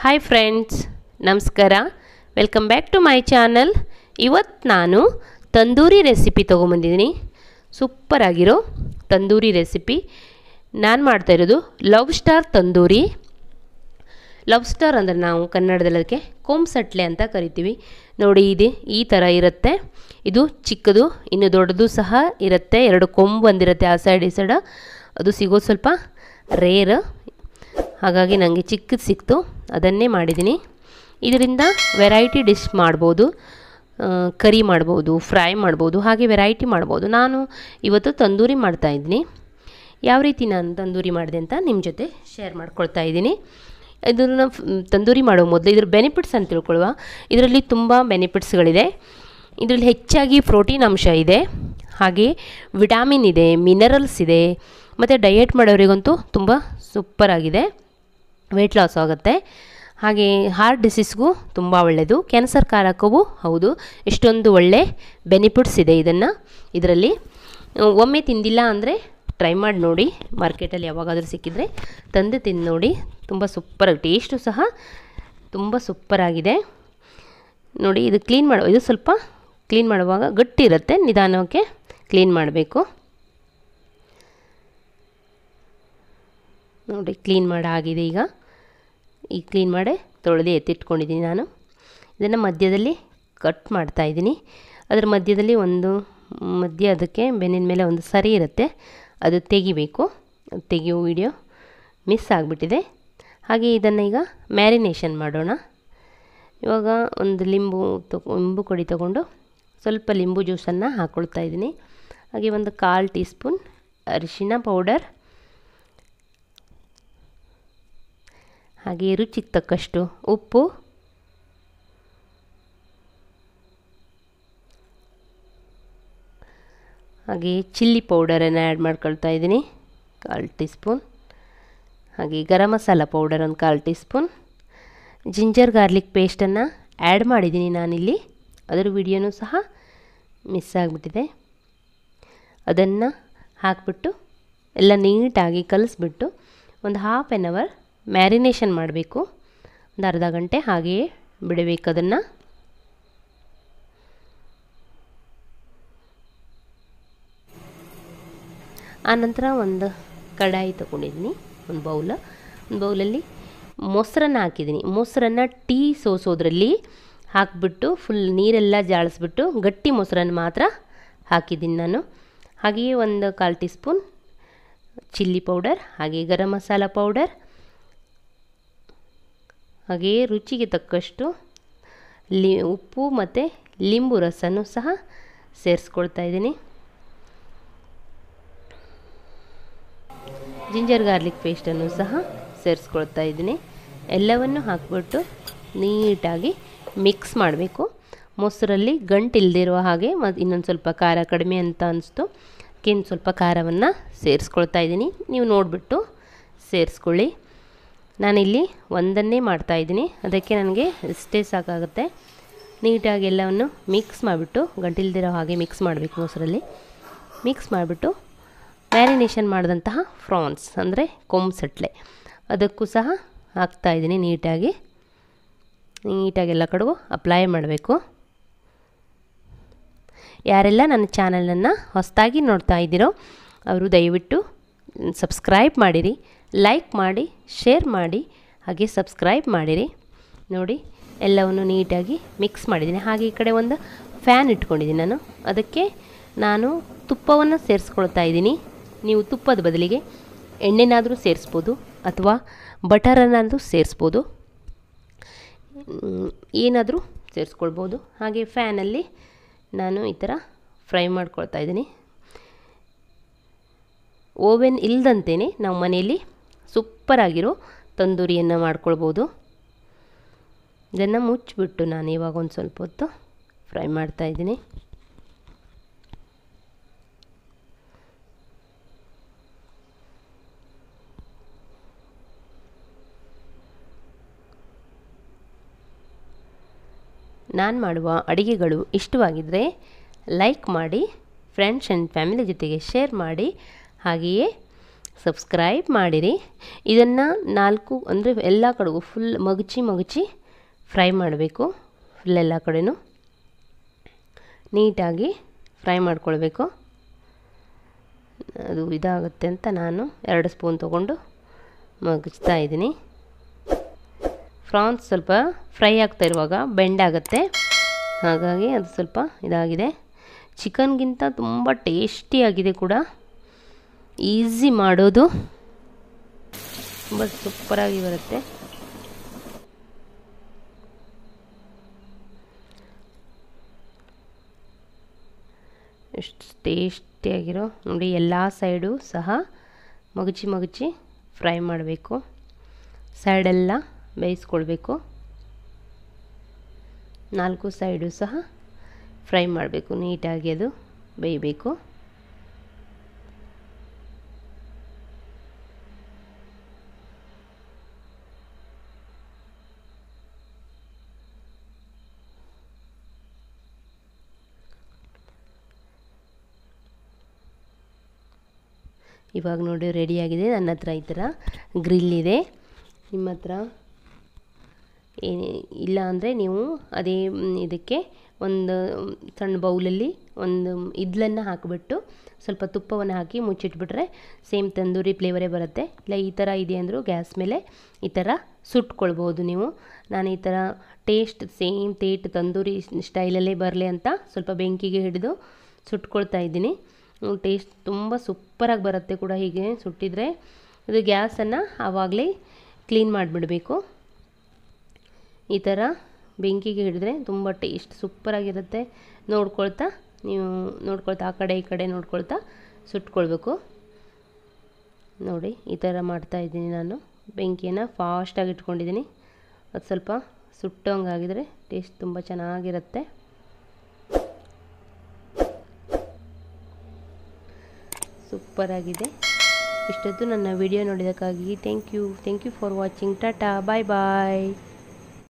Hi friends, ನಮಸ್ಕಾರ. Welcome back to my channel. ಇವತ್ತು ನಾನು ತಂದೂರಿ ರೆಸಿಪಿ ತೊಗೊಂಬಂದಿದ್ದೀನಿ. ಸೂಪರಾಗಿರೋ ತಂದೂರಿ ರೆಸಿಪಿ. ನಾನು ಮಾಡ್ತಾಯಿರೋದು ಲಬ್ಸ್ಟರ್ ತಂದೂರಿ. ಲಬ್ಸ್ಟರ್ ಅಂದರೆ ನಾವು ಕನ್ನಡದಲ್ಲಿ ಅದಕ್ಕೆ ಕೊಂಸಟ್ಲೆ ಅಂತ ಕರಿತೀವಿ. ನೋಡಿ, ಇದು ಈ ಥರ ಇರುತ್ತೆ. ಇದು ಚಿಕ್ಕದು, ಇನ್ನು ದೊಡ್ಡದು ಸಹ ಇರುತ್ತೆ. ಎರಡು ಕೊಂಬು ಬಂದಿರುತ್ತೆ ಆ ಸೈಡ್ ಈ ಸೈಡ್. ಅದು ಸಿಗೋದು ಸ್ವಲ್ಪ ರೇರ್, ಹಾಗಾಗಿ ನನಗೆ ಚಿಕ್ಕದು ಸಿಕ್ತು, ಅದನ್ನೇ ಮಾಡಿದ್ದೀನಿ. ಇದರಿಂದ ವೆರೈಟಿ ಡಿಶ್ ಮಾಡ್ಬೋದು. ಕರಿ ಮಾಡ್ಬೋದು, ಫ್ರೈ ಮಾಡ್ಬೋದು, ಹಾಗೆ ವೆರೈಟಿ ಮಾಡ್ಬೋದು. ನಾನು ಇವತ್ತು ತಂದೂರಿ ಮಾಡ್ತಾಯಿದ್ದೀನಿ. ಯಾವ ರೀತಿ ನಾನು ತಂದೂರಿ ಮಾಡಿದೆ ಅಂತ ನಿಮ್ಮ ಜೊತೆ ಶೇರ್ ಮಾಡ್ಕೊಳ್ತಾ ಇದ್ದೀನಿ. ಇದನ್ನು ತಂದೂರಿ ಮಾಡೋ ಮೊದಲು ಇದ್ರ ಬೆನಿಫಿಟ್ಸ್ ಅಂತ ತಿಳ್ಕೊಳ್ಳುವ. ಇದರಲ್ಲಿ ತುಂಬ ಬೆನಿಫಿಟ್ಸ್ಗಳಿದೆ. ಇದರಲ್ಲಿ ಹೆಚ್ಚಾಗಿ ಪ್ರೋಟೀನ್ ಅಂಶ ಇದೆ, ಹಾಗೆ ವಿಟಾಮಿನ್ ಇದೆ, ಮಿನರಲ್ಸ್ ಇದೆ, ಮತ್ತು ಡಯೆಟ್ ಮಾಡೋರಿಗಂತೂ ತುಂಬ ಸೂಪರಾಗಿದೆ. ವೆಯ್ಟ್ ಲಾಸ್ ಆಗುತ್ತೆ. ಹಾಗೆ ಹಾರ್ಟ್ ಡಿಸೀಸ್ಗೂ ತುಂಬ ಒಳ್ಳೆಯದು. ಕ್ಯಾನ್ಸರ್ ಕಾರಕವೂ ಹೌದು. ಎಷ್ಟೊಂದು ಒಳ್ಳೆ ಬೆನಿಫಿಟ್ಸ್ ಇದೆ ಇದರಲ್ಲಿ. ಒಮ್ಮೆ ತಿಂದಿಲ್ಲ ಅಂದರೆ ಟ್ರೈ ಮಾಡಿ ನೋಡಿ. ಮಾರ್ಕೆಟಲ್ಲಿ ಯಾವಾಗಾದರೂ ಸಿಕ್ಕಿದರೆ ತಂದು ತಿಂದು ನೋಡಿ. ತುಂಬ ಸೂಪರಾಗಿ, ಟೇಸ್ಟು ಸಹ ತುಂಬ ಸೂಪರಾಗಿದೆ. ನೋಡಿ, ಇದು ಇದು ಸ್ವಲ್ಪ ಕ್ಲೀನ್ ಮಾಡುವಾಗ ಗಟ್ಟಿ ಇರುತ್ತೆ, ನಿಧಾನಕ್ಕೆ ಕ್ಲೀನ್ ಮಾಡಬೇಕು. ನೋಡಿ, ಕ್ಲೀನ್ ಆಗಿದೆ. ಈಗ ಕ್ಲೀನ್ ಮಾಡಿ ತೊಳೆದು ಎತ್ತಿಟ್ಕೊಂಡಿದ್ದೀನಿ. ನಾನು ಇದನ್ನು ಮಧ್ಯದಲ್ಲಿ ಕಟ್ ಮಾಡ್ತಾಯಿದ್ದೀನಿ. ಅದರ ಮಧ್ಯದಲ್ಲಿ ಅದಕ್ಕೆ ಬೆನ್ನಿನ ಮೇಲೆ ಒಂದು ಸರಿ ಇರುತ್ತೆ, ಅದು ತೆಗಿಬೇಕು. ತೆಗೆಯೋ ವಿಡಿಯೋ ಮಿಸ್ ಆಗಿಬಿಟ್ಟಿದೆ. ಹಾಗೆ ಇದನ್ನು ಈಗ ಮ್ಯಾರಿನೇಷನ್ ಮಾಡೋಣ. ಇವಾಗ ಒಂದು ಲಿಂಬು ಕೊಡಿ ತಗೊಂಡು ಸ್ವಲ್ಪ ಲಿಂಬು ಜ್ಯೂಸನ್ನು ಹಾಕ್ಕೊಳ್ತಾ ಇದ್ದೀನಿ. ಹಾಗೆ ಒಂದು 1/4 ಟೀ ಸ್ಪೂನ್ ಅರಿಶಿನ ಪೌಡರ್, ಹಾಗೆ ರುಚಿಗೆ ತಕ್ಕಷ್ಟು ಉಪ್ಪು, ಹಾಗೆ ಚಿಲ್ಲಿ ಪೌಡರನ್ನು ಆ್ಯಡ್ ಮಾಡ್ಕೊಳ್ತಾ ಇದ್ದೀನಿ 1/4 ಟೀ ಸ್ಪೂನ್. ಹಾಗೆ ಗರಂ ಮಸಾಲ ಪೌಡರ್ ಒಂದು 1/4 ಟೀ ಸ್ಪೂನ್. ಜಿಂಜರ್ ಗಾರ್ಲಿಕ್ ಪೇಸ್ಟನ್ನು ಆ್ಯಡ್ ಮಾಡಿದ್ದೀನಿ ನಾನಿಲ್ಲಿ. ಅದರ ವಿಡಿಯೋನೂ ಸಹ ಮಿಸ್ ಆಗಿಬಿಟ್ಟಿದೆ. ಅದನ್ನು ಹಾಕಿಬಿಟ್ಟು ಎಲ್ಲ ನೀಟಾಗಿ ಕಲಿಸ್ಬಿಟ್ಟು ಒಂದು ½ ಆನ್ ಅವರ್ ಮ್ಯಾರಿನೇಷನ್ ಮಾಡಬೇಕು. ಒಂದು ಅರ್ಧ ಗಂಟೆ ಹಾಗೆಯೇ ಬಿಡಬೇಕು ಅದನ್ನು. ಆನಂತರ ಒಂದು ಕಡಾಯಿ ತೊಗೊಂಡಿದ್ದೀನಿ, ಒಂದು ಬೌಲಲ್ಲಿ ಮೊಸರನ್ನು ಹಾಕಿದ್ದೀನಿ. ಮೊಸರನ್ನು ಟೀ ಸೋಸೋದ್ರಲ್ಲಿ ಹಾಕಿಬಿಟ್ಟು ಫುಲ್ ನೀರೆಲ್ಲ ಜಾಳಿಸ್ಬಿಟ್ಟು ಗಟ್ಟಿ ಮೊಸರನ್ನು ಮಾತ್ರ ಹಾಕಿದ್ದೀನಿ ನಾನು. ಹಾಗೆಯೇ ಒಂದು 1/4 ಟೀ ಸ್ಪೂನ್ ಚಿಲ್ಲಿ ಪೌಡರ್, ಹಾಗೆ ಗರಂ ಮಸಾಲ ಪೌಡರ್, ಹಾಗೆಯೇ ರುಚಿಗೆ ತಕ್ಕಷ್ಟು ಉಪ್ಪು ಮತ್ತು ಲಿಂಬು ರಸನೂ ಸಹ ಸೇರಿಸ್ಕೊಳ್ತಾ ಇದ್ದೀನಿ. ಜಿಂಜರ್ ಗಾರ್ಲಿಕ್ ಪೇಸ್ಟನ್ನು ಸಹ ಸೇರಿಸ್ಕೊಳ್ತಾ ಇದ್ದೀನಿ. ಎಲ್ಲವನ್ನು ಹಾಕಿಬಿಟ್ಟು ನೀಟಾಗಿ ಮಿಕ್ಸ್ ಮಾಡಬೇಕು. ಮೊಸರಲ್ಲಿ ಗಂಟು ಇಲ್ಲದಿರುವ ಹಾಗೆ. ಮತ್ತು ಇನ್ನೊಂದು ಸ್ವಲ್ಪ ಖಾರ ಕಡಿಮೆ ಅಂತ ಅನಿಸ್ತು, ಇನ್ನು ಸ್ವಲ್ಪ ಖಾರವನ್ನು ಸೇರಿಸ್ಕೊಳ್ತಾ ಇದ್ದೀನಿ. ನೀವು ನೋಡಿಬಿಟ್ಟು ಸೇರಿಸ್ಕೊಳ್ಳಿ. ನಾನಿಲ್ಲಿ ಒಂದನ್ನೇ ಮಾಡ್ತಾಯಿದ್ದೀನಿ, ಅದಕ್ಕೆ ನನಗೆ ಇಷ್ಟೇ ಸಾಕಾಗುತ್ತೆ. ನೀಟಾಗಿ ಎಲ್ಲವನ್ನು ಮಿಕ್ಸ್ ಮಾಡಿಬಿಟ್ಟು ಗಂಟಿಲ್ದಿರೋ ಹಾಗೆ ಮಿಕ್ಸ್ ಮಾಡಬೇಕು. ಮೊಸರಲ್ಲಿ ಮಿಕ್ಸ್ ಮಾಡಿಬಿಟ್ಟು ಮ್ಯಾರಿನೇಷನ್ ಮಾಡಿದಂತಹ ಫ್ರಾನ್ಸ್ ಅಂದರೆ ಕೊಂಸಟ್ಲೆ ಅದಕ್ಕೂ ಸಹ ಹಾಕ್ತಾಯಿದ್ದೀನಿ. ನೀಟಾಗಿ ಎಲ್ಲ ಕಡೆಗೂ ಅಪ್ಲೈ ಮಾಡಬೇಕು. ಯಾರೆಲ್ಲ ನನ್ನ ಚಾನಲನ್ನು ಹೊಸದಾಗಿ ನೋಡ್ತಾ ಇದ್ದೀರೋ ಅವರು ದಯವಿಟ್ಟು ಸಬ್ಸ್ಕ್ರೈಬ್ ಮಾಡಿರಿ, ಲೈಕ್ ಮಾಡಿ, ಶೇರ್ ಮಾಡಿ, ಹಾಗೆ ಸಬ್ಸ್ಕ್ರೈಬ್ ಮಾಡಿರಿ. ನೋಡಿ, ಎಲ್ಲವನ್ನು ನೀಟಾಗಿ ಮಿಕ್ಸ್ ಮಾಡಿದ್ದೀನಿ. ಹಾಗೆ ಈ ಕಡೆ ಒಂದು ಫ್ಯಾನ್ ಇಟ್ಕೊಂಡಿದ್ದೀನಿ ನಾನು. ಅದಕ್ಕೆ ನಾನು ತುಪ್ಪವನ್ನು ಸೇರಿಸ್ಕೊಳ್ತಾ ಇದ್ದೀನಿ. ನೀವು ತುಪ್ಪದ ಬದಲಿಗೆ ಎಣ್ಣೆನಾದರೂ ಸೇರಿಸ್ಬೋದು, ಅಥವಾ ಬಟರನ್ನಾದರೂ ಸೇರಿಸ್ಬೋದು, ಏನಾದರೂ ಸೇರಿಸ್ಕೊಳ್ಬೋದು. ಹಾಗೆ ಫ್ಯಾನಲ್ಲಿ ನಾನು ಈ ಥರ ಫ್ರೈ ಮಾಡ್ಕೊಳ್ತಾ ಇದ್ದೀನಿ. ಓವೆನ್ ಇಲ್ಲದಂತೆಯೇ ನಾವು ಮನೆಯಲ್ಲಿ ಸೂಪರಾಗಿರೋ ತಂದೂರಿಯನ್ನು ಮಾಡ್ಕೊಳ್ಬೋದು. ಇದನ್ನು ಮುಚ್ಚಿಬಿಟ್ಟು ನಾನು ಇವಾಗ ಒಂದು ಸ್ವಲ್ಪ ಹೊತ್ತು ಫ್ರೈ ಮಾಡ್ತಾಯಿದ್ದೀನಿ. ನಾನು ಮಾಡುವ ಅಡುಗೆಗಳು ಇಷ್ಟವಾಗಿದ್ದರೆ ಲೈಕ್ ಮಾಡಿ, ಫ್ರೆಂಡ್ಸ್ ಆ್ಯಂಡ್ ಫ್ಯಾಮಿಲಿ ಜೊತೆಗೆ ಶೇರ್ ಮಾಡಿ, ಹಾಗೆಯೇ ಸಬ್ಸ್ಕ್ರೈಬ್ ಮಾಡಿರಿ. ಇದನ್ನು 4 ಅಂದರೆ ಎಲ್ಲ ಕಡೆಗೂ ಫುಲ್ ಮಗಚಿ ಫ್ರೈ ಮಾಡಬೇಕು. ಫುಲ್ ಎಲ್ಲ ಕಡೆನೂ ನೀಟಾಗಿ ಫ್ರೈ ಮಾಡ್ಕೊಳ್ಬೇಕು. ಅದು ಇದಾಗುತ್ತೆ ಅಂತ ನಾನು 2 ಸ್ಪೂನ್ ತೊಗೊಂಡು ಮಗಚ್ತಾ ಇದ್ದೀನಿ. ಪ್ರಾನ್ಸ್ ಸ್ವಲ್ಪ ಫ್ರೈ ಆಗ್ತಾ ಇರುವಾಗ ಬೆಂಡಾಗುತ್ತೆ, ಹಾಗಾಗಿ ಅದು ಸ್ವಲ್ಪ ಇದಾಗಿದೆ. ಚಿಕನ್ಗಿಂತ ತುಂಬ ಟೇಸ್ಟಿಯಾಗಿದೆ ಕೂಡ, ಈಸಿ ಮಾಡೋದು, ತುಂಬ ಸೂಪರಾಗಿ ಬರುತ್ತೆ. ಎಷ್ಟು ಟೇಸ್ಟಿಯಾಗಿರೋ ನೋಡಿ. ಎಲ್ಲ ಸೈಡು ಸಹ ಮಗಚಿ ಫ್ರೈ ಮಾಡಬೇಕು. ಸೈಡೆಲ್ಲ ಬೇಯಿಸ್ಕೊಳ್ಬೇಕು. 4 ಸೈಡು ಸಹ ಫ್ರೈ ಮಾಡಬೇಕು. ನೀಟಾಗಿ ಅದು ಬೇಯಬೇಕು. ಇವಾಗ ನೋಡಿ ರೆಡಿಯಾಗಿದೆ. ನನ್ನ ಹತ್ರ ಈ ಥರ ಗ್ರಿಲ್ ಇದೆ. ನಿಮ್ಮ ಹತ್ರ ಇಲ್ಲ ಅಂದರೆ ನೀವು ಅದೇ ಇದಕ್ಕೆ ಒಂದು ಸಣ್ಣ ಬೌಲಲ್ಲಿ ಒಂದು ಇಡ್ಲನ್ನು ಹಾಕಿಬಿಟ್ಟು ಸ್ವಲ್ಪ ತುಪ್ಪವನ್ನು ಹಾಕಿ ಮುಚ್ಚಿಟ್ಬಿಟ್ರೆ ಸೇಮ್ ತಂದೂರಿ ಫ್ಲೇವರೇ ಬರುತ್ತೆ. ಇಲ್ಲ ಈ ಥರ ಇದೆ ಅಂದರೂ ಗ್ಯಾಸ್ ಮೇಲೆ ಈ ಥರ ಸುಟ್ಕೊಳ್ಬೋದು ನೀವು. ನಾನು ಈ ಥರ ಟೇಸ್ಟ್ ಸೇಮ್ ತಂದೂರಿ ಸ್ಟೈಲಲ್ಲೇ ಬರಲಿ ಅಂತ ಸ್ವಲ್ಪ ಬೆಂಕಿಗೆ ಹಿಡಿದು ಸುಟ್ಕೊಳ್ತಾ ಇದ್ದೀನಿ. ಟೇಸ್ಟ್ ತುಂಬ ಸೂಪರಾಗಿ ಬರುತ್ತೆ ಕೂಡ ಹೀಗೆ ಸುಟ್ಟಿದ್ರೆ. ಇದು ಗ್ಯಾಸನ್ನು ಆವಾಗಲೇ ಕ್ಲೀನ್ ಮಾಡಿಬಿಡಬೇಕು. ಈ ಥರ ಬೆಂಕಿಗೆ ಹಿಡಿದ್ರೆ ತುಂಬ ಟೇಸ್ಟ್ ಸೂಪರಾಗಿರುತ್ತೆ. ನೋಡ್ಕೊಳ್ತಾ ಆ ಕಡೆ ಈ ಕಡೆ ನೋಡ್ಕೊಳ್ತಾ ಸುಟ್ಕೊಳ್ಬೇಕು. ನೋಡಿ ಈ ಥರ ಮಾಡ್ತಾಯಿದ್ದೀನಿ ನಾನು. ಬೆಂಕಿಯನ್ನು ಫಾಸ್ಟಾಗಿ ಇಟ್ಕೊಂಡಿದ್ದೀನಿ. ಅದು ಸ್ವಲ್ಪ ಸುಟ್ಟೋಂಗಾಗಿದ್ರೆ ಟೇಸ್ಟ್ ತುಂಬ ಚೆನ್ನಾಗಿರುತ್ತೆ. ಸೂಪರಾಗಿದೆ. ಇಷ್ಟೊತ್ತು ನನ್ನ ವಿಡಿಯೋ ನೋಡಿದ್ದಕ್ಕಾಗಿ ಥ್ಯಾಂಕ್ ಯು ಫಾರ್ ವಾಚಿಂಗ್. ಟಾಟಾ, ಬಾಯ್ ಬಾಯ್.